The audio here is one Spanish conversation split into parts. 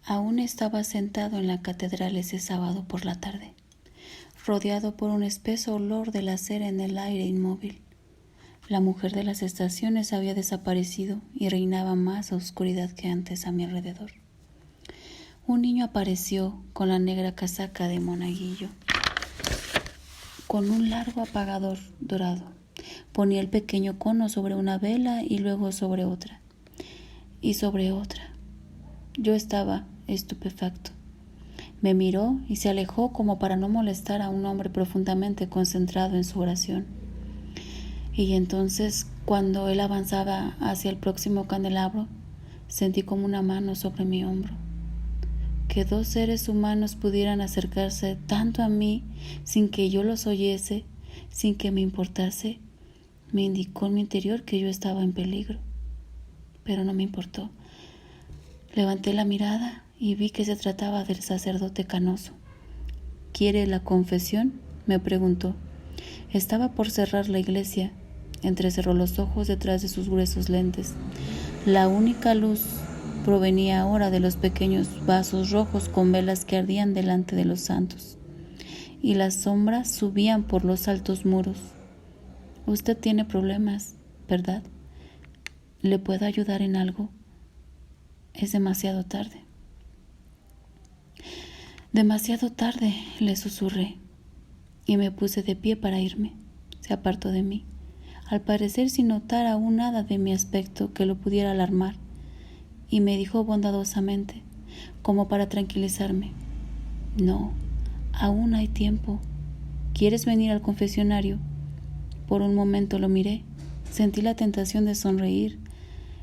Aún estaba sentado en la catedral ese sábado por la tarde, rodeado por un espeso olor de la cera en el aire inmóvil. La mujer de las estaciones había desaparecido y reinaba más oscuridad que antes a mi alrededor. Un niño apareció con la negra casaca de monaguillo, con un largo apagador dorado. Ponía el pequeño cono sobre una vela y luego sobre otra, y sobre otra. Yo estaba estupefacto. Me miró y se alejó como para no molestar a un hombre profundamente concentrado en su oración. Y entonces, cuando él avanzaba hacia el próximo candelabro, sentí como una mano sobre mi hombro. Que dos seres humanos pudieran acercarse tanto a mí sin que yo los oyese, sin que me importase, me indicó en mi interior que yo estaba en peligro. Pero no me importó. Levanté la mirada y vi que se trataba del sacerdote canoso. ¿Quiere la confesión?, me preguntó. Estaba por cerrar la iglesia. Entrecerró los ojos detrás de sus gruesos lentes. La única luz provenía ahora de los pequeños vasos rojos con velas que ardían delante de los santos, y las sombras subían por los altos muros. Usted tiene problemas, ¿verdad? ¿Le puedo ayudar en algo? Es demasiado tarde. Demasiado tarde, le susurré, y me puse de pie para irme. Se apartó de mí, al parecer sin notar aún nada de mi aspecto que lo pudiera alarmar, y me dijo bondadosamente, como para tranquilizarme: no, aún hay tiempo. ¿Quieres venir al confesionario? Por un momento lo miré. Sentí la tentación de sonreír.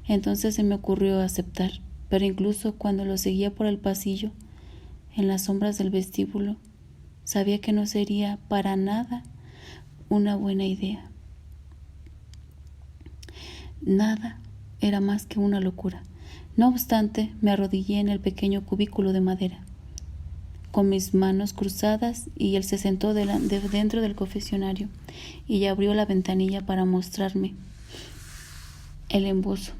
Entonces se me ocurrió aceptar, pero incluso cuando lo seguía por el pasillo, en las sombras del vestíbulo, sabía que no sería para nada una buena idea. Nada era más que una locura. No obstante, me arrodillé en el pequeño cubículo de madera, con mis manos cruzadas, y él se sentó dentro del confesionario y abrió la ventanilla para mostrarme el embozo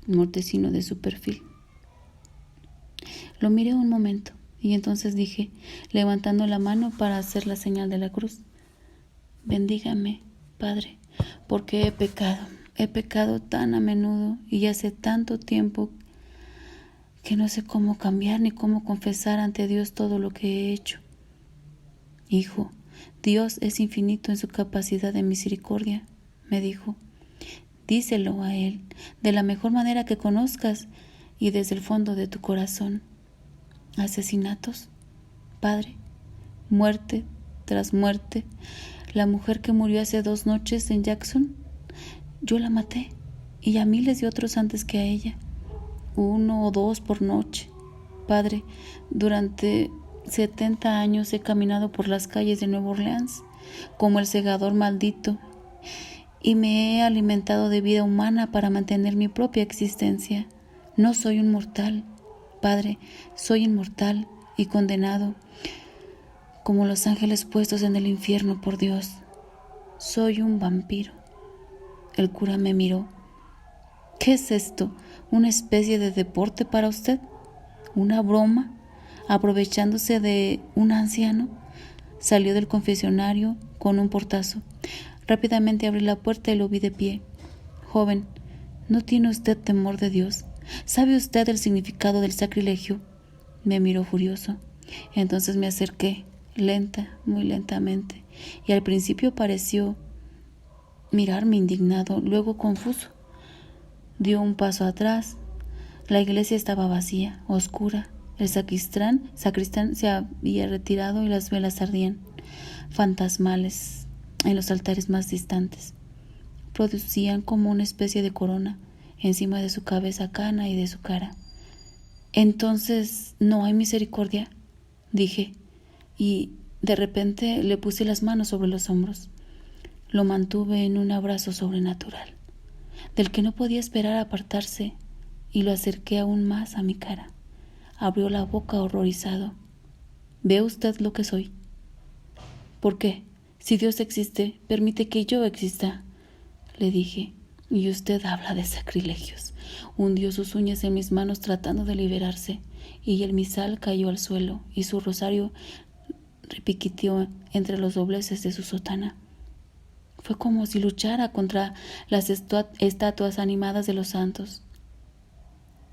mortecino de su perfil. Lo miré un momento y entonces dije, levantando la mano para hacer la señal de la cruz: bendígame, Padre, porque he pecado tan a menudo y hace tanto tiempo que no sé cómo cambiar ni cómo confesar ante Dios todo lo que he hecho. Hijo, Dios es infinito en su capacidad de misericordia, me dijo. Díselo a Él de la mejor manera que conozcas y desde el fondo de tu corazón. ¿Asesinatos, Padre? ¿Muerte tras muerte? ¿La mujer que murió hace 2 noches en Jackson? Yo la maté, y a miles de otros antes que a ella. 1 o 2 por noche. Padre, durante 70 años he caminado por las calles de Nueva Orleans como el segador maldito, y me he alimentado de vida humana para mantener mi propia existencia. No soy un mortal, Padre, soy inmortal y condenado, como los ángeles puestos en el infierno por Dios. Soy un vampiro. El cura me miró. ¿Qué es esto? ¿Una especie de deporte para usted? ¿Una broma? Aprovechándose de un anciano, salió del confesionario con un portazo. Rápidamente abrí la puerta y lo vi de pie. Joven, ¿no tiene usted temor de Dios? ¿Sabe usted el significado del sacrilegio? Me miró furioso. Entonces me acerqué, muy lentamente, y al principio pareció mirarme indignado, luego confuso. Dio un paso atrás. La iglesia estaba vacía, oscura. El sacristán se había retirado y las velas ardían, fantasmales, en los altares más distantes. Producían como una especie de corona encima de su cabeza cana y de su cara. Entonces, ¿no hay misericordia?, dije, y de repente le puse las manos sobre los hombros. Lo mantuve en un abrazo sobrenatural, del que no podía esperar apartarse, y lo acerqué aún más a mi cara. Abrió la boca horrorizado. ¿Ve usted lo que soy? ¿Por qué? Si Dios existe, permite que yo exista, le dije, y usted habla de sacrilegios. hundió sus uñas en mis manos tratando de liberarse, y el misal cayó al suelo, y su rosario repiqueteó entre los dobleces de su sotana. Fue como si luchara contra las estatuas animadas de los santos.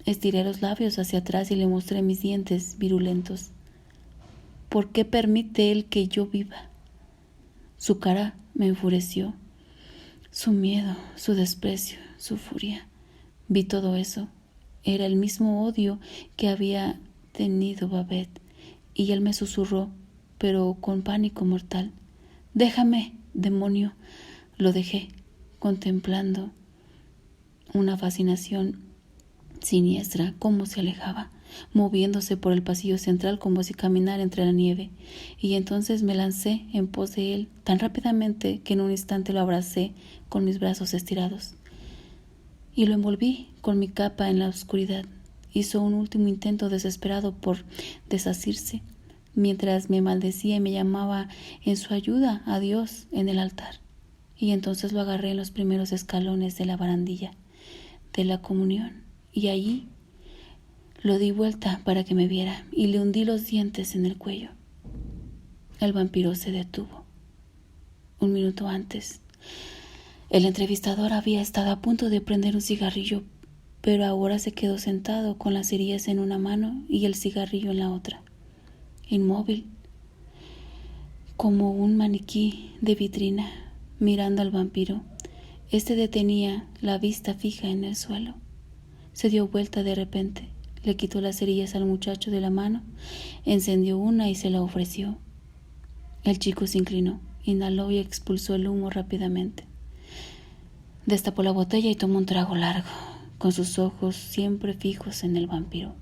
Estiré los labios hacia atrás y le mostré mis dientes virulentos. ¿Por qué permite él que yo viva? Su cara me enfureció. Su miedo, su desprecio, su furia. Vi todo eso. Era el mismo odio que había tenido Babette, y él me susurró, pero con pánico mortal: «Déjame, demonio». Lo dejé, contemplando una fascinación siniestra cómo se alejaba, moviéndose por el pasillo central como si caminara entre la nieve, y entonces me lancé en pos de él tan rápidamente que en un instante lo abracé con mis brazos estirados y lo envolví con mi capa en la oscuridad. Hizo un último intento desesperado por desasirse, mientras me maldecía y me llamaba en su ayuda a Dios en el altar, y entonces lo agarré en los primeros escalones de la barandilla de la comunión, y allí lo di vuelta para que me viera y le hundí los dientes en el cuello. El vampiro se detuvo. Un minuto antes, el entrevistador había estado a punto de prender un cigarrillo, pero ahora se quedó sentado con las cerillas en una mano y el cigarrillo en la otra, inmóvil, como un maniquí de vitrina, mirando al vampiro. Este detenía la vista fija en el suelo. Se dio vuelta de repente, le quitó las cerillas al muchacho de la mano, encendió una y se la ofreció. El chico se inclinó, inhaló y expulsó el humo rápidamente. Destapó la botella y tomó un trago largo, con sus ojos siempre fijos en el vampiro.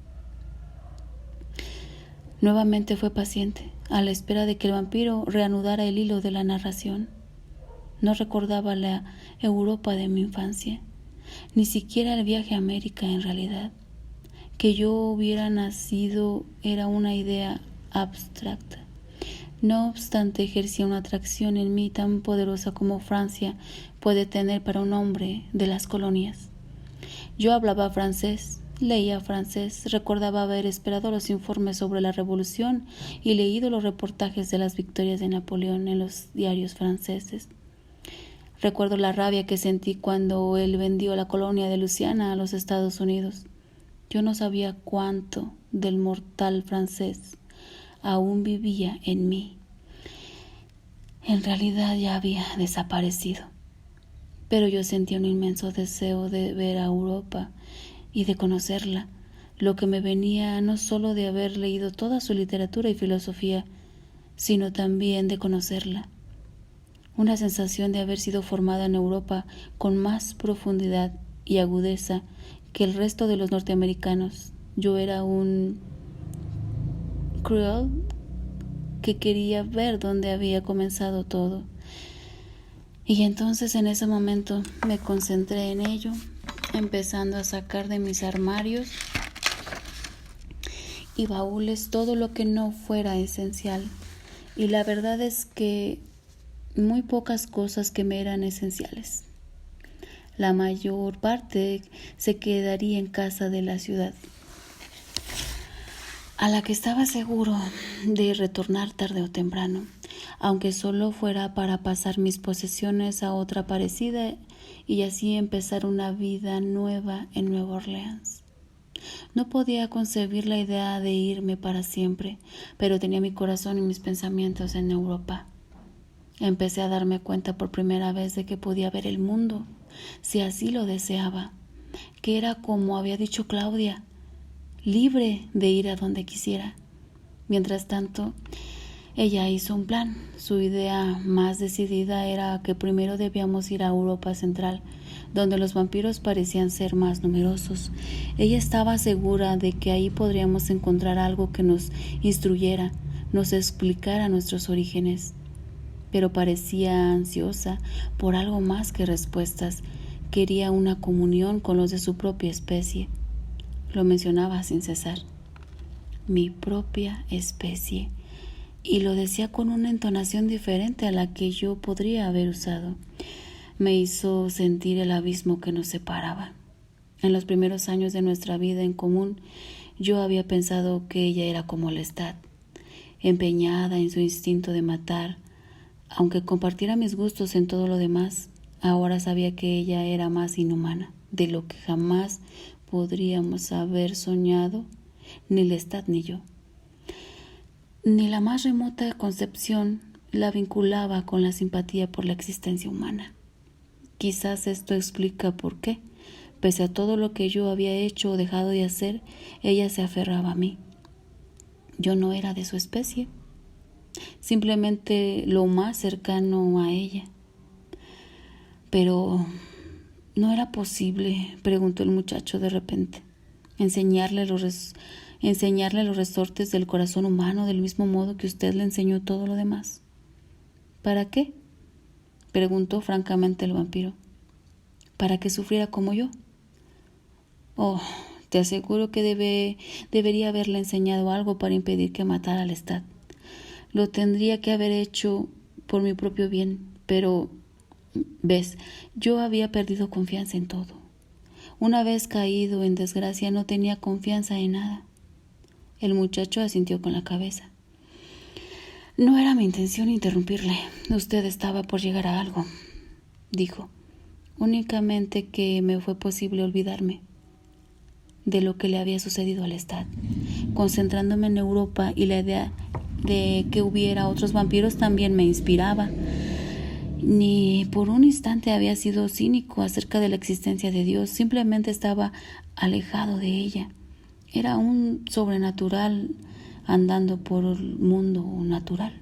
Nuevamente fue paciente, a la espera de que el vampiro reanudara el hilo de la narración. No recordaba la Europa de mi infancia, ni siquiera el viaje a América en realidad. Que yo hubiera nacido era una idea abstracta. No obstante, ejercía una atracción en mí tan poderosa como Francia puede tener para un hombre de las colonias. Yo hablaba francés, leía francés, recordaba haber esperado los informes sobre la Revolución y leído los reportajes de las victorias de Napoleón en los diarios franceses. Recuerdo la rabia que sentí cuando él vendió la colonia de Luisiana a los Estados Unidos. Yo no sabía cuánto del mortal francés aún vivía en mí. En realidad ya había desaparecido, pero yo sentía un inmenso deseo de ver a Europa y de conocerla, lo que me venía no solo de haber leído toda su literatura y filosofía, sino también de conocerla. Una sensación de haber sido formada en Europa con más profundidad y agudeza que el resto de los norteamericanos. Yo era un cruel que quería ver dónde había comenzado todo. Y entonces en ese momento me concentré en ello, empezando a sacar de mis armarios y baúles todo lo que no fuera esencial. Y la verdad es que muy pocas cosas que me eran esenciales. La mayor parte se quedaría en casa de la ciudad, a la que estaba seguro de retornar tarde o temprano, aunque solo fuera para pasar mis posesiones a otra parecida y así empezar una vida nueva en Nueva Orleans. No podía concebir la idea de irme para siempre, pero tenía mi corazón y mis pensamientos en Europa. Empecé a darme cuenta por primera vez de que podía ver el mundo, si así lo deseaba, que era como había dicho Claudia, libre de ir a donde quisiera. Mientras tanto, ella hizo un plan. Su idea más decidida era que primero debíamos ir a Europa Central, donde los vampiros parecían ser más numerosos. Ella estaba segura de que ahí podríamos encontrar algo que nos instruyera, nos explicara nuestros orígenes. Pero parecía ansiosa por algo más que respuestas. Quería una comunión con los de su propia especie. Lo mencionaba sin cesar. Mi propia especie. Y lo decía con una entonación diferente a la que yo podría haber usado. Me hizo sentir el abismo que nos separaba. En los primeros años de nuestra vida en común, yo había pensado que ella era como Lestat, empeñada en su instinto de matar. Aunque compartiera mis gustos en todo lo demás, ahora sabía que ella era más inhumana de lo que jamás podríamos haber soñado, ni Lestat ni yo. Ni la más remota concepción la vinculaba con la simpatía por la existencia humana. Quizás esto explica por qué, pese a todo lo que yo había hecho o dejado de hacer, ella se aferraba a mí. Yo no era de su especie, simplemente lo más cercano a ella. Pero ¿no era posible, preguntó el muchacho de repente, enseñarle los resortes del corazón humano del mismo modo que usted le enseñó todo lo demás? ¿Para qué?, preguntó francamente el vampiro. ¿Para que sufriera como yo? Oh, te aseguro que debería haberle enseñado algo para impedir que matara a Lestat. Lo tendría que haber hecho por mi propio bien, pero, ves, yo había perdido confianza en todo. Una vez caído en desgracia, no tenía confianza en nada. El muchacho asintió con la cabeza. No era mi intención interrumpirle. Usted estaba por llegar a algo, dijo. Únicamente que me fue posible olvidarme de lo que le había sucedido a Lestat, concentrándome en Europa, y la idea de que hubiera otros vampiros también me inspiraba. Ni por un instante había sido cínico acerca de la existencia de Dios, simplemente estaba alejado de ella. Era un sobrenatural andando por el mundo natural.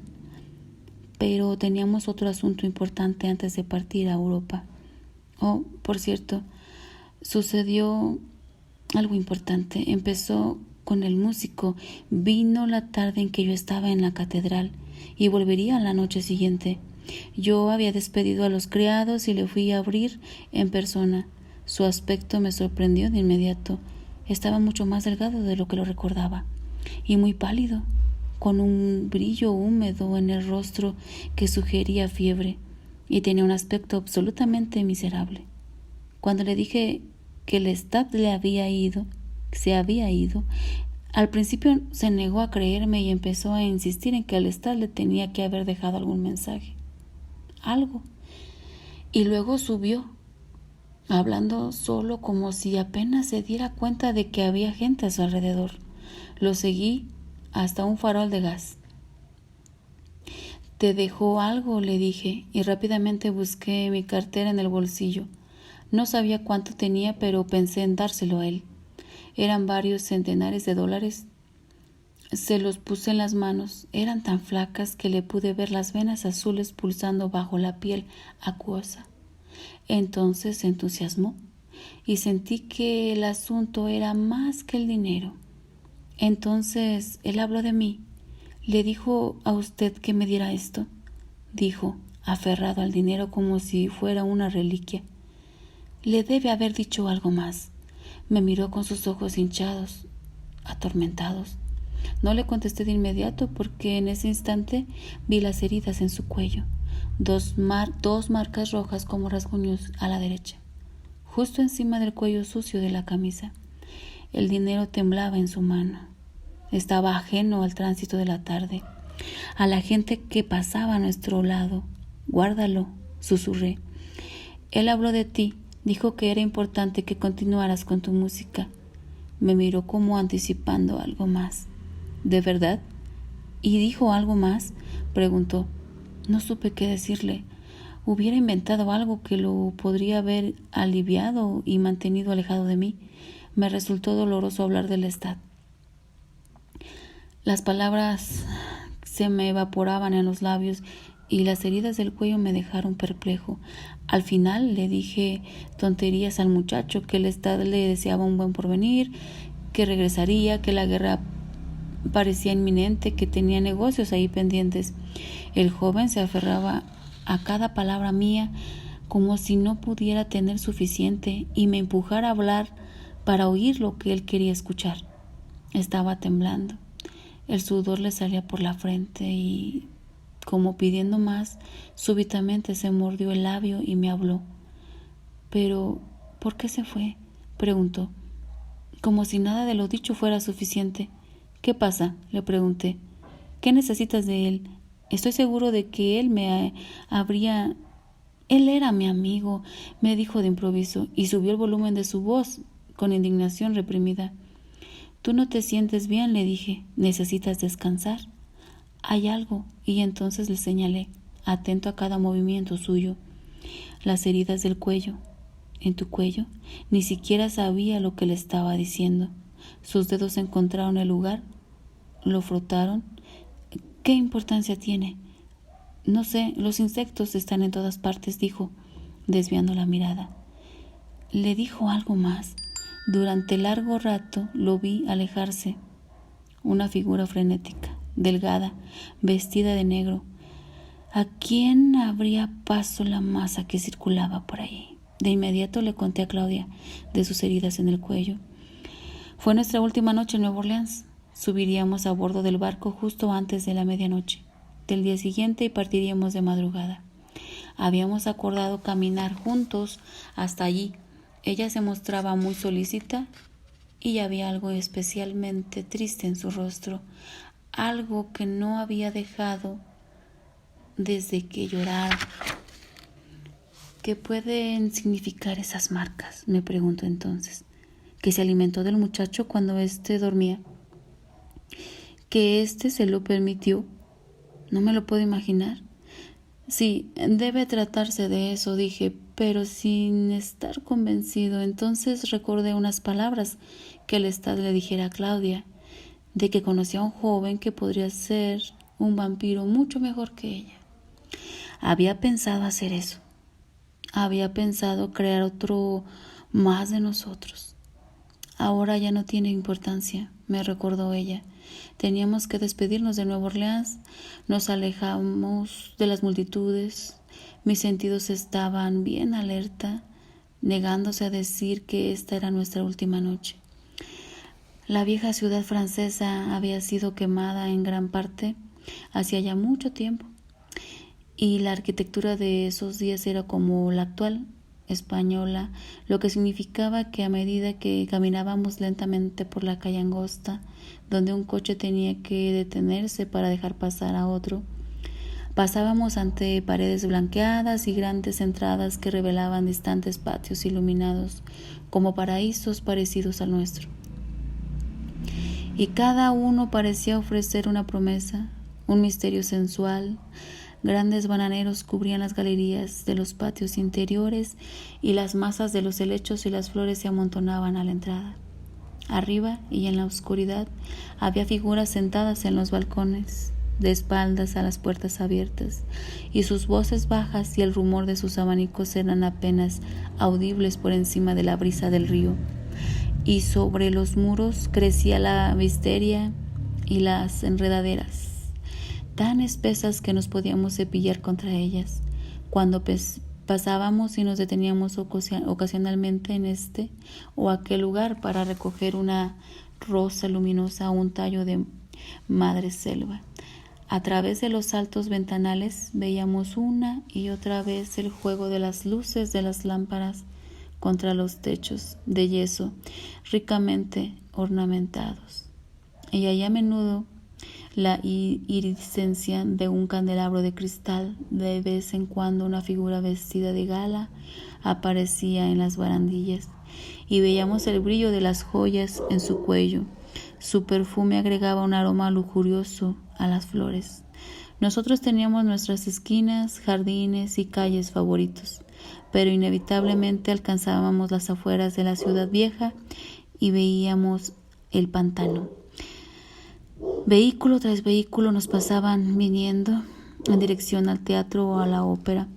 Pero teníamos otro asunto importante antes de partir a Europa. Oh, por cierto, sucedió algo importante. Empezó con el músico. Vino la tarde en que yo estaba en la catedral y volvería la noche siguiente. Yo había despedido a los criados y le fui a abrir en persona. Su aspecto me sorprendió de inmediato. Estaba mucho más delgado de lo que lo recordaba y muy pálido, con un brillo húmedo en el rostro que sugería fiebre, y tenía un aspecto absolutamente miserable. Cuando le dije que Lestat se había ido, al principio se negó a creerme y empezó a insistir en que a Lestat le tenía que haber dejado algún mensaje, algo, y luego subió, hablando solo como si apenas se diera cuenta de que había gente a su alrededor. Lo seguí hasta un farol de gas. «¿Te dejó algo?», le dije, y rápidamente busqué mi cartera en el bolsillo. No sabía cuánto tenía, pero pensé en dárselo a él. Eran varios centenares de dólares. Se los puse en las manos. Eran tan flacas que le pude ver las venas azules pulsando bajo la piel acuosa. Entonces se entusiasmó y sentí que el asunto era más que el dinero. Entonces él habló de mí. «¿Le dijo a usted que me diera esto?», dijo, aferrado al dinero como si fuera una reliquia. «Le debe haber dicho algo más». Me miró con sus ojos hinchados, atormentados. No le contesté de inmediato porque en ese instante vi las heridas en su cuello, dos marcas rojas como rasguños a la derecha, justo encima del cuello sucio de la camisa. El dinero temblaba en su mano. Estaba ajeno al tránsito de la tarde, a la gente que pasaba a nuestro lado. «Guárdalo», susurré. «Él habló de ti, dijo que era importante que continuaras con tu música». Me miró como anticipando algo más. «¿De verdad? ¿Y dijo algo más?», preguntó. No supe qué decirle. Hubiera inventado algo que lo podría haber aliviado y mantenido alejado de mí. Me resultó doloroso hablar de Lestat. Las palabras se me evaporaban en los labios y las heridas del cuello me dejaron perplejo. Al final le dije tonterías al muchacho, que Lestat le deseaba un buen porvenir, que regresaría, que la guerra parecía inminente, que tenía negocios ahí pendientes. El joven se aferraba a cada palabra mía como si no pudiera tener suficiente y me empujara a hablar para oír lo que él quería escuchar. Estaba temblando. El sudor le salía por la frente y, como pidiendo más, súbitamente se mordió el labio y me habló. «¿Pero por qué se fue?», preguntó, como si nada de lo dicho fuera suficiente. ¿Qué pasa?, le pregunté. ¿Qué necesitas de él? Estoy seguro de que él me habría... Él era mi amigo, me dijo de improviso, y subió el volumen de su voz con indignación reprimida. Tú no te sientes bien, le dije. Necesitas descansar. Hay algo, y entonces le señalé, atento a cada movimiento suyo. Las heridas del cuello. ¿En tu cuello? Ni siquiera sabía lo que le estaba diciendo. Sus dedos encontraron el lugar, lo frotaron. ¿Qué importancia tiene? No sé, los insectos están en todas partes, dijo, desviando la mirada. Le dijo algo más. Durante largo rato lo vi alejarse. Una figura frenética, delgada, vestida de negro. ¿A quién abría paso la masa que circulaba por ahí? De inmediato le conté a Claudia de sus heridas en el cuello. Fue nuestra última noche en Nueva Orleans. Subiríamos a bordo del barco justo antes de la medianoche del día siguiente y partiríamos de madrugada. Habíamos acordado caminar juntos hasta allí. Ella se mostraba muy solícita y había algo especialmente triste en su rostro, algo que no había dejado desde que llorara. ¿Qué pueden significar esas marcas?, me preguntó entonces. ¿Que se alimentó del muchacho cuando éste dormía? ¿Que éste se lo permitió? No me lo puedo imaginar. Sí, debe tratarse de eso, dije, pero sin estar convencido. Entonces recordé unas palabras que Lestat le dijera a Claudia, de que conocía a un joven que podría ser un vampiro mucho mejor que ella. Había pensado hacer eso. Había pensado crear otro más de nosotros. Ahora ya no tiene importancia, me recordó ella. Teníamos que despedirnos de Nueva Orleans. Nos alejamos de las multitudes. Mis sentidos estaban bien alerta, negándose a decir que esta era nuestra última noche. La vieja ciudad francesa había sido quemada en gran parte hacía ya mucho tiempo, y la arquitectura de esos días era como la actual, española, lo que significaba que a medida que caminábamos lentamente por la calle angosta, donde un coche tenía que detenerse para dejar pasar a otro, pasábamos ante paredes blanqueadas y grandes entradas que revelaban distantes patios iluminados como paraísos parecidos al nuestro. Y cada uno parecía ofrecer una promesa, un misterio sensual. Grandes bananeros cubrían las galerías de los patios interiores y las masas de los helechos y las flores se amontonaban a la entrada. Arriba y en la oscuridad había figuras sentadas en los balcones, de espaldas a las puertas abiertas, y sus voces bajas y el rumor de sus abanicos eran apenas audibles por encima de la brisa del río. Y sobre los muros crecía la wisteria y las enredaderas, tan espesas que nos podíamos cepillar contra ellas. Cuando pasábamos y nos deteníamos ocasionalmente en este o aquel lugar para recoger una rosa luminosa o un tallo de madreselva. A través de los altos ventanales veíamos una y otra vez el juego de las luces de las lámparas contra los techos de yeso ricamente ornamentados. Y allá a menudo la iridiscencia de un candelabro de cristal. De vez en cuando una figura vestida de gala aparecía en las barandillas y veíamos el brillo de las joyas en su cuello. Su perfume agregaba un aroma lujurioso a las flores. Nosotros teníamos nuestras esquinas, jardines y calles favoritos, pero inevitablemente alcanzábamos las afueras de la ciudad vieja y veíamos el pantano. Vehículo tras vehículo nos pasaban viniendo en dirección al teatro o a la ópera,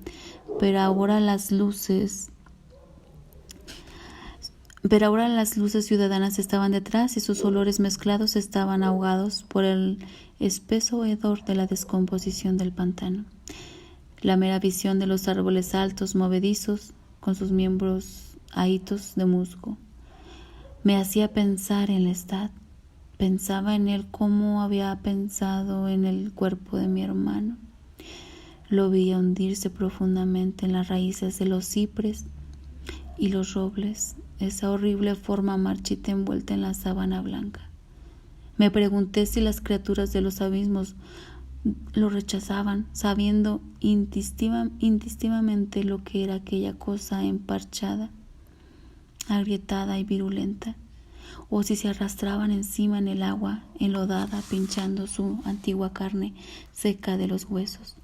pero ahora las luces ciudadanas estaban detrás y sus olores mezclados estaban ahogados por el espeso hedor de la descomposición del pantano. La mera visión de los árboles altos movedizos con sus miembros ahitos de musgo me hacía pensar en Lestat. Pensaba en él como había pensado en el cuerpo de mi hermano. Lo veía hundirse profundamente en las raíces de los cipres y los robles esa horrible forma marchita envuelta en la sábana blanca. Me pregunté si las criaturas de los abismos lo rechazaban, sabiendo instintivamente lo que era aquella cosa emparchada, agrietada y virulenta, o si se arrastraban encima en el agua enlodada, pinchando su antigua carne seca de los huesos.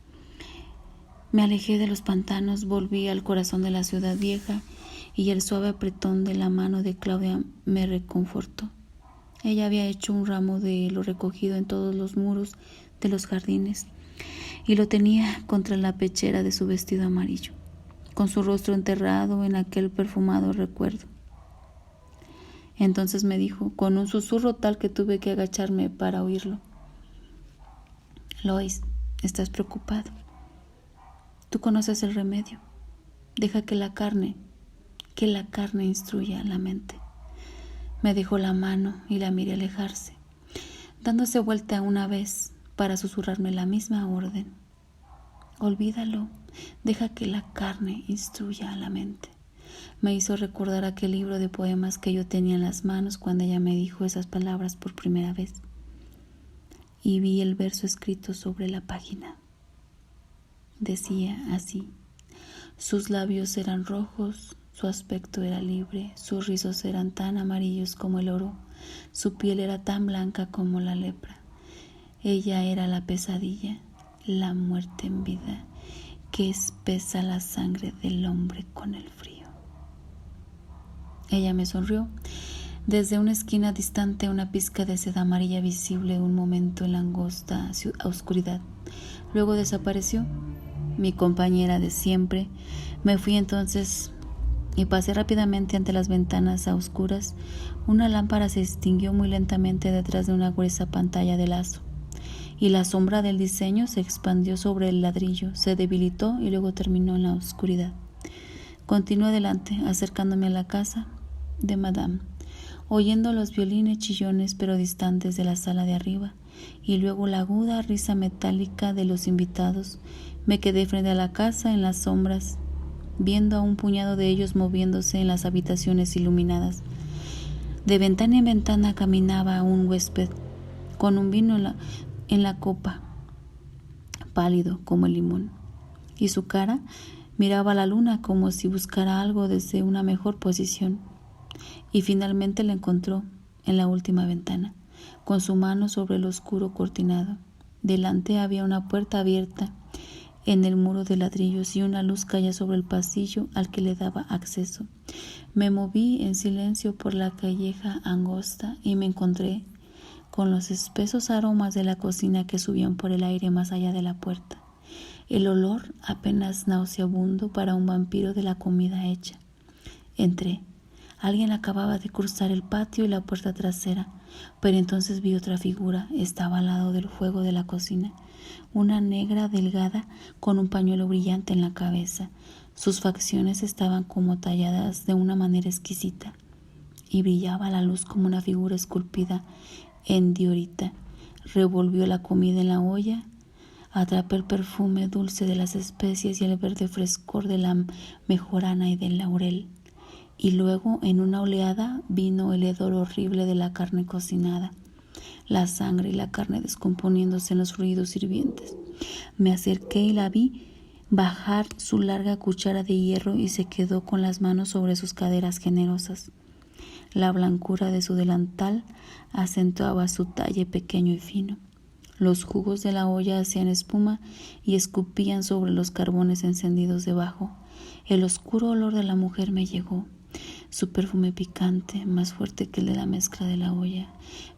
Me alejé de los pantanos, volví al corazón de la ciudad vieja, y el suave apretón de la mano de Claudia me reconfortó. Ella había hecho un ramo de lo recogido en todos los muros de los jardines, y lo tenía contra la pechera de su vestido amarillo, con su rostro enterrado en aquel perfumado recuerdo. Entonces me dijo, con un susurro tal que tuve que agacharme para oírlo: Lois, estás preocupado. Tú conoces el remedio. Deja que la carne instruya la mente. Me dejó la mano y la miré alejarse, dándose vuelta una vez para susurrarme la misma orden. Olvídalo, deja que la carne instruya a la mente. Me hizo recordar aquel libro de poemas que yo tenía en las manos cuando ella me dijo esas palabras por primera vez, y vi el verso escrito sobre la página. Decía así: sus labios eran rojos, su aspecto era libre, sus rizos eran tan amarillos como el oro, su piel era tan blanca como la lepra. Ella era la pesadilla, la muerte en vida, que espesa la sangre del hombre con el frío. Ella me sonrió. Desde una esquina distante, una pizca de seda amarilla visible un momento en la angosta oscuridad. Luego desapareció. Mi compañera de siempre. Me fui entonces y pasé rápidamente ante las ventanas a oscuras. Una lámpara se extinguió muy lentamente detrás de una gruesa pantalla de lazo, y la sombra del diseño se expandió sobre el ladrillo, se debilitó y luego terminó en la oscuridad. Continué adelante, acercándome a la casa de Madame, oyendo los violines chillones pero distantes de la sala de arriba, y luego la aguda risa metálica de los invitados. Me quedé frente a la casa en las sombras, viendo a un puñado de ellos moviéndose en las habitaciones iluminadas. De ventana en ventana caminaba un huésped con un vino en la copa, pálido como el limón, y su cara miraba a la luna como si buscara algo desde una mejor posición, y finalmente la encontró en la última ventana, con su mano sobre el oscuro cortinado. Delante había una puerta abierta en el muro de ladrillos y una luz caía sobre el pasillo al que le daba acceso. Me moví en silencio por la calleja angosta y me encontré con los espesos aromas de la cocina que subían por el aire más allá de la puerta. El olor apenas nauseabundo para un vampiro de la comida hecha. Entré. Alguien acababa de cruzar el patio y la puerta trasera, pero entonces vi otra figura. Estaba al lado del fuego de la cocina, una negra delgada con un pañuelo brillante en la cabeza. Sus facciones estaban como talladas de una manera exquisita, y brillaba a la luz como una figura esculpida en diorita. Revolvió la comida en la olla, atrapé el perfume dulce de las especies y el verde frescor de la mejorana y del laurel. Y luego en una oleada vino el hedor horrible de la carne cocinada, la sangre y la carne descomponiéndose en los fluidos hirvientes. Me acerqué y la vi bajar su larga cuchara de hierro y se quedó con las manos sobre sus caderas generosas. La blancura de su delantal acentuaba su talle pequeño y fino. Los jugos de la olla hacían espuma y escupían sobre los carbones encendidos debajo. El oscuro olor de la mujer me llegó. Su perfume picante, más fuerte que el de la mezcla de la olla,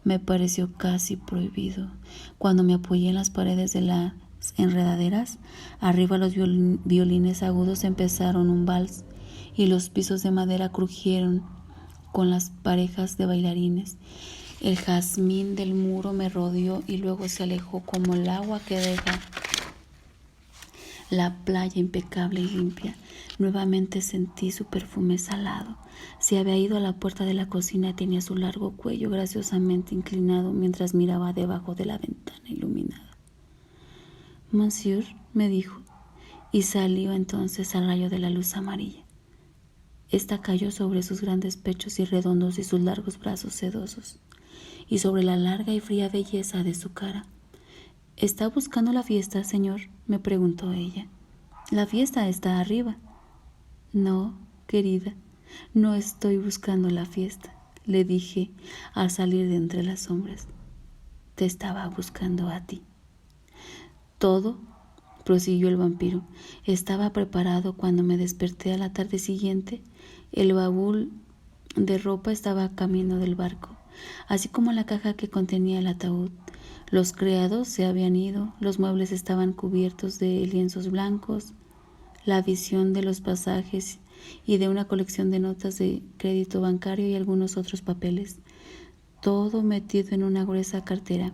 me pareció casi prohibido. Cuando me apoyé en las paredes de las enredaderas, arriba los violines agudos empezaron un vals y los pisos de madera crujieron con las parejas de bailarines. El jazmín del muro me rodeó y luego se alejó como el agua que deja la playa impecable y limpia. Nuevamente sentí su perfume salado. Se había ido a la puerta de la cocina y tenía su largo cuello graciosamente inclinado mientras miraba debajo de la ventana iluminada. «Monsieur», me dijo, y salió entonces al rayo de la luz amarilla. Esta cayó sobre sus grandes pechos y redondos y sus largos brazos sedosos, y sobre la larga y fría belleza de su cara. ¿Está buscando la fiesta, señor?, me preguntó ella. La fiesta está arriba. No, querida, no estoy buscando la fiesta, le dije al salir de entre las sombras. Te estaba buscando a ti. Todo, prosiguió el vampiro, estaba preparado cuando me desperté a la tarde siguiente. El baúl de ropa estaba a camino del barco, así como la caja que contenía el ataúd. Los criados se habían ido, los muebles estaban cubiertos de lienzos blancos, la visión de los pasajes y de una colección de notas de crédito bancario y algunos otros papeles, todo metido en una gruesa cartera,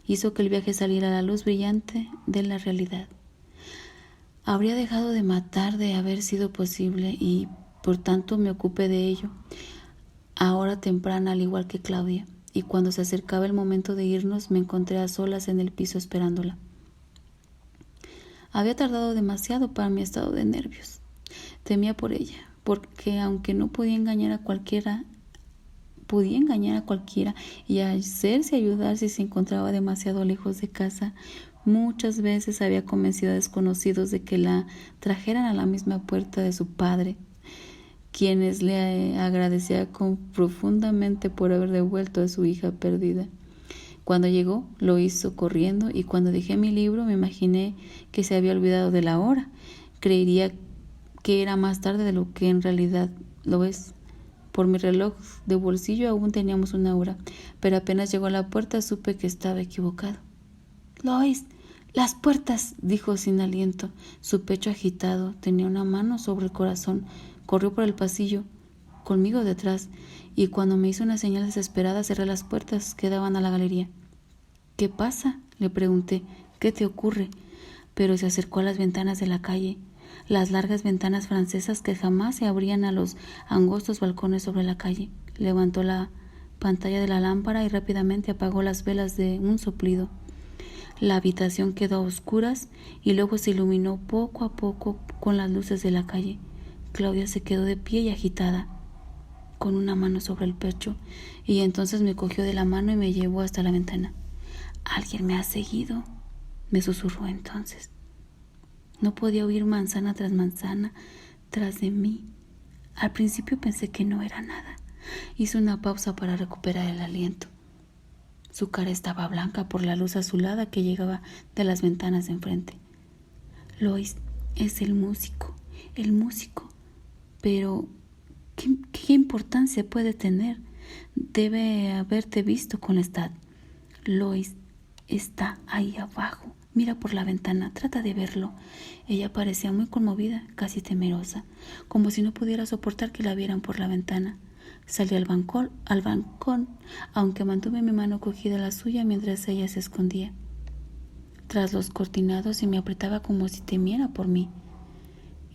hizo que el viaje saliera a la luz brillante de la realidad. Habría dejado de matar de haber sido posible y, por tanto, me ocupé de ello, a hora temprana al igual que Claudia, y cuando se acercaba el momento de irnos me encontré a solas en el piso esperándola. Había tardado demasiado para mi estado de nervios. Temía por ella, porque aunque no podía engañar a cualquiera y hacerse ayudar si se encontraba demasiado lejos de casa. Muchas veces había convencido a desconocidos de que la trajeran a la misma puerta de su padre, quienes le agradecía profundamente por haber devuelto a su hija perdida. Cuando llegó, lo hizo corriendo, y cuando dejé mi libro me imaginé que se había olvidado de la hora. Creería que era más tarde de lo que en realidad lo es. Por mi reloj de bolsillo aún teníamos una hora, pero apenas llegó a la puerta supe que estaba equivocado. «Lois, las puertas», dijo sin aliento, su pecho agitado, tenía una mano sobre el corazón. Corrió por el pasillo, conmigo detrás, y cuando me hizo una señal desesperada cerré las puertas que daban a la galería. «¿Qué pasa?», le pregunté. «¿Qué te ocurre?». Pero se acercó a las ventanas de la calle, las largas ventanas francesas que jamás se abrían a los angostos balcones sobre la calle. Levantó la pantalla de la lámpara y rápidamente apagó las velas de un soplido. La habitación quedó a oscuras y luego se iluminó poco a poco con las luces de la calle. Claudia se quedó de pie y agitada, con una mano sobre el pecho, y entonces me cogió de la mano y me llevó hasta la ventana. «Alguien me ha seguido», me susurró entonces. No podía oír manzana tras de mí. Al principio pensé que no era nada. Hice una pausa para recuperar el aliento. Su cara estaba blanca por la luz azulada que llegaba de las ventanas de enfrente. «Lois, es el músico. Pero, ¿qué importancia puede tener? Debe haberte visto con Lestat. Lois está ahí abajo. Mira por la ventana, trata de verlo». Ella parecía muy conmovida, casi temerosa, como si no pudiera soportar que la vieran por la ventana. Salí al balcón, aunque mantuve mi mano cogida a la suya mientras ella se escondía tras los cortinados y me apretaba como si temiera por mí.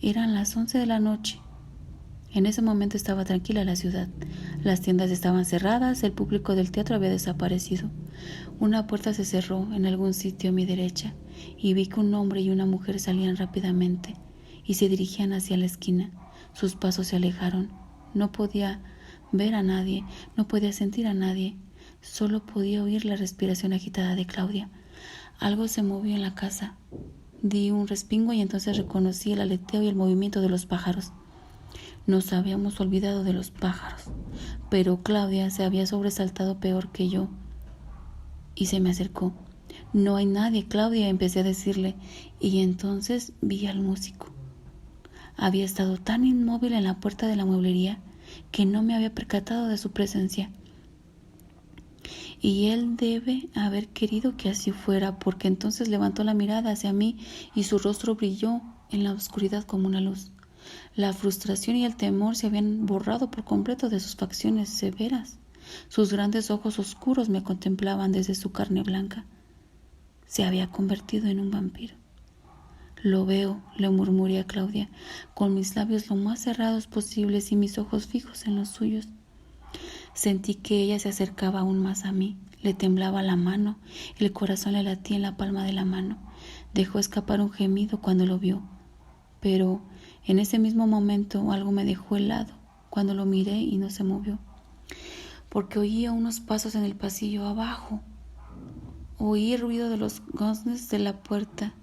Eran las 11 de la noche. En ese momento estaba tranquila la ciudad. Las tiendas estaban cerradas, el público del teatro había desaparecido. Una puerta se cerró en algún sitio a mi derecha y vi que un hombre y una mujer salían rápidamente y se dirigían hacia la esquina. Sus pasos se alejaron. No podía ver a nadie, no podía sentir a nadie. Solo podía oír la respiración agitada de Claudia. Algo se movió en la casa. Di un respingo y entonces reconocí el aleteo y el movimiento de los pájaros. Nos habíamos olvidado de los pájaros, pero Claudia se había sobresaltado peor que yo y se me acercó. «No hay nadie, Claudia», empecé a decirle, y entonces vi al músico. Había estado tan inmóvil en la puerta de la mueblería que no me había percatado de su presencia. Y él debe haber querido que así fuera, porque entonces levantó la mirada hacia mí y su rostro brilló en la oscuridad como una luz. La frustración y el temor se habían borrado por completo de sus facciones severas. Sus grandes ojos oscuros me contemplaban desde su carne blanca. Se había convertido en un vampiro. «Lo veo», le murmuré a Claudia, con mis labios lo más cerrados posibles y mis ojos fijos en los suyos. Sentí que ella se acercaba aún más a mí. Le temblaba la mano, el corazón le latía en la palma de la mano. Dejó escapar un gemido cuando lo vio, pero En ese mismo momento algo me dejó helado cuando lo miré y no se movió, porque oía unos pasos en el pasillo abajo. Oí el ruido de los goznes de la puerta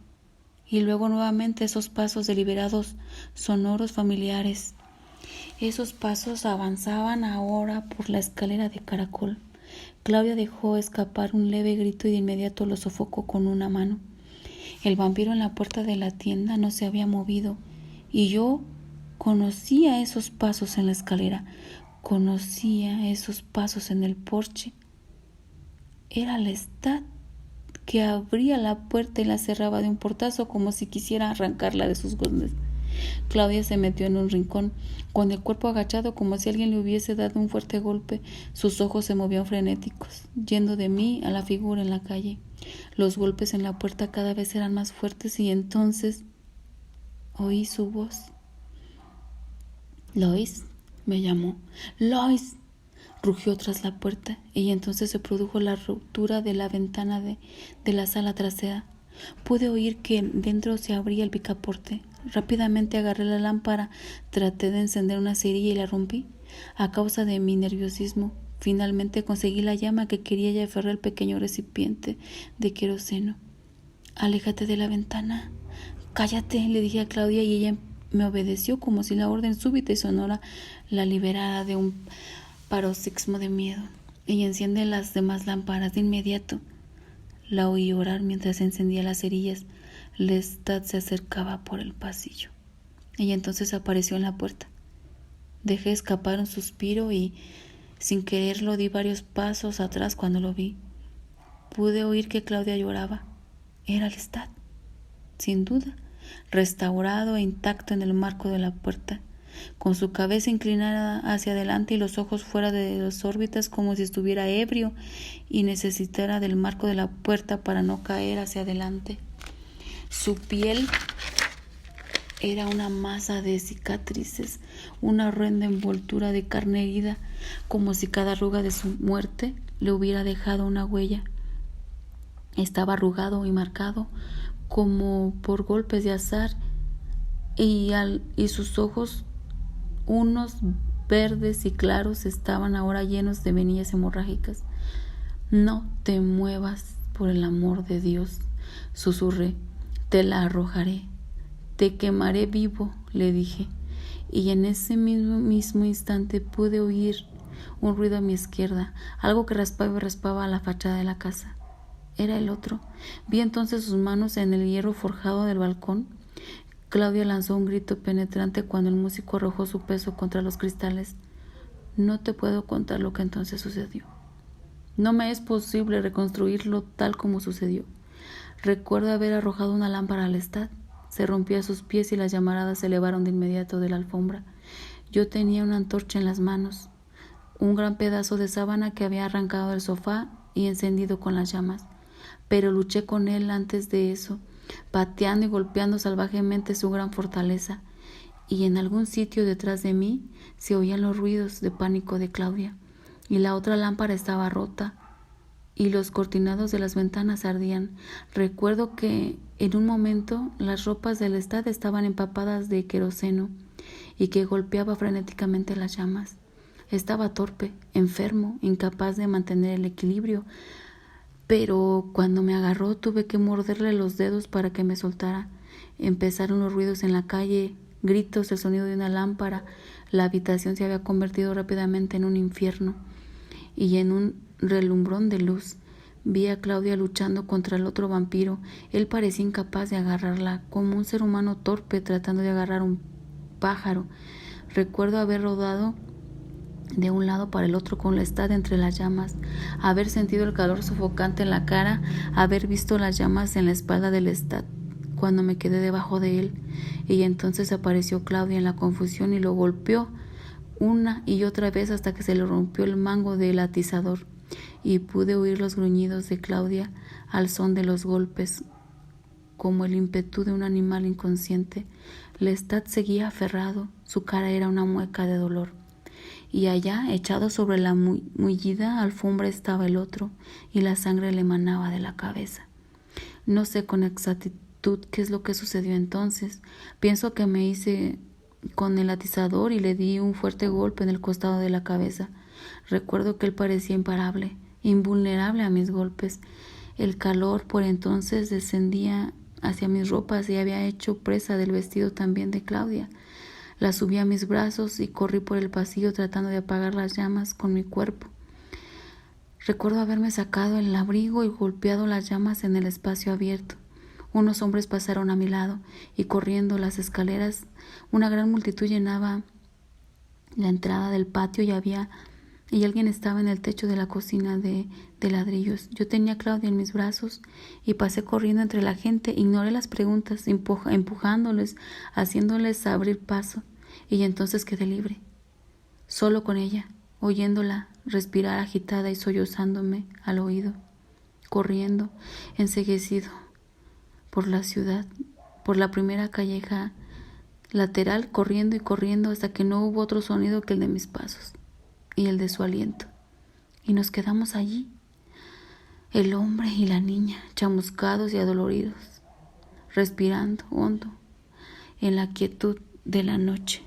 y luego nuevamente esos pasos deliberados, sonoros, familiares. Esos pasos avanzaban ahora por la escalera de caracol. Claudia dejó escapar un leve grito y de inmediato lo sofocó con una mano. El vampiro en la puerta de la tienda no se había movido y yo conocía esos pasos en la escalera, conocía esos pasos en el porche. Era Lestat, que abría la puerta y la cerraba de un portazo como si quisiera arrancarla de sus goznes. Claudia se metió en un rincón, con el cuerpo agachado como si alguien le hubiese dado un fuerte golpe. Sus ojos se movían frenéticos, yendo de mí a la figura en la calle. Los golpes en la puerta cada vez eran más fuertes y entonces oí su voz. «Lois», me llamó. «Lois», rugió tras la puerta, y entonces se produjo la ruptura de la ventana de la sala trasera. Pude oír que dentro se abría el picaporte. Rápidamente agarré la lámpara, traté de encender una cerilla y la rompí. A causa de mi nerviosismo, finalmente conseguí la llama que quería y aferré el pequeño recipiente de queroseno. «Aléjate de la ventana». «Cállate», le dije a Claudia, y ella me obedeció como si la orden súbita y sonora la liberara de un paroxismo de miedo. Ella enciende las demás lámparas de inmediato. La oí orar mientras encendía las cerillas. Lestat se acercaba por el pasillo. Ella entonces apareció en la puerta. Dejé escapar un suspiro y, sin quererlo, di varios pasos atrás cuando lo vi. Pude oír que Claudia lloraba. Era Lestat, sin duda, restaurado e intacto en el marco de la puerta, con su cabeza inclinada hacia adelante y los ojos fuera de las órbitas como si estuviera ebrio y necesitara del marco de la puerta para no caer hacia adelante. Su piel era una masa de cicatrices, una horrenda envoltura de carne herida, como si cada arruga de su muerte le hubiera dejado una huella. Estaba arrugado y marcado como por golpes de azar, y sus ojos, unos verdes y claros, estaban ahora llenos de venillas hemorrágicas. «No te muevas, por el amor de Dios», susurré. «Te la arrojaré. Te quemaré vivo», le dije, y en ese mismo instante pude oír un ruido a mi izquierda, algo que raspaba y raspaba a la fachada de la casa. Era el otro. Vi entonces sus manos en el hierro forjado del balcón. Claudia lanzó un grito penetrante cuando el músico arrojó su peso contra los cristales. No te puedo contar lo que entonces sucedió. No me es posible reconstruirlo tal como sucedió. Recuerdo haber arrojado una lámpara al Lestat. Se rompió a sus pies y las llamaradas se elevaron de inmediato de la alfombra. Yo tenía una antorcha en las manos, un gran pedazo de sábana que había arrancado del sofá y encendido con las llamas. Pero luché con él antes de eso, pateando y golpeando salvajemente su gran fortaleza, y en algún sitio detrás de mí se oían los ruidos de pánico de Claudia, y la otra lámpara estaba rota, y los cortinados de las ventanas ardían. Recuerdo que en un momento las ropas del Lestat estaban empapadas de queroseno, y que golpeaba frenéticamente las llamas. Estaba torpe, enfermo, incapaz de mantener el equilibrio, pero cuando me agarró tuve que morderle los dedos para que me soltara. Empezaron los ruidos en la calle, gritos, el sonido de una lámpara. La habitación se había convertido rápidamente en un infierno y en un relumbrón de luz. Vi a Claudia luchando contra el otro vampiro. Él parecía incapaz de agarrarla, como un ser humano torpe tratando de agarrar un pájaro. Recuerdo haber rodado de un lado para el otro con Lestat entre las llamas, haber sentido el calor sofocante en la cara, haber visto las llamas en la espalda de Lestat cuando me quedé debajo de él, y entonces apareció Claudia en la confusión y lo golpeó una y otra vez hasta que se le rompió el mango del atizador, y pude oír los gruñidos de Claudia al son de los golpes, como el ímpetu de un animal inconsciente. Lestat seguía aferrado, su cara era una mueca de dolor. Y allá, echado sobre la mullida alfombra, estaba el otro, y la sangre le emanaba de la cabeza. No sé con exactitud qué es lo que sucedió entonces. Pienso que me hice con el atizador y le di un fuerte golpe en el costado de la cabeza. Recuerdo que él parecía imparable, invulnerable a mis golpes. El calor por entonces descendía hacia mis ropas y había hecho presa del vestido también de Claudia. La subí a mis brazos y corrí por el pasillo tratando de apagar las llamas con mi cuerpo. Recuerdo haberme sacado el abrigo y golpeado las llamas en el espacio abierto. Unos hombres pasaron a mi lado y corriendo las escaleras, una gran multitud llenaba la entrada del patio y alguien estaba en el techo de la cocina de ladrillos. Yo tenía a Claudia en mis brazos y pasé corriendo entre la gente. Ignoré las preguntas, empujándoles, haciéndoles abrir paso, y entonces quedé libre, solo con ella, oyéndola respirar agitada y sollozándome al oído, corriendo, enceguecido, por la ciudad, por la primera calleja lateral, corriendo y corriendo hasta que no hubo otro sonido que el de mis pasos y el de su aliento. Y nos quedamos allí, el hombre y la niña, chamuscados y adoloridos, respirando hondo en la quietud de la noche.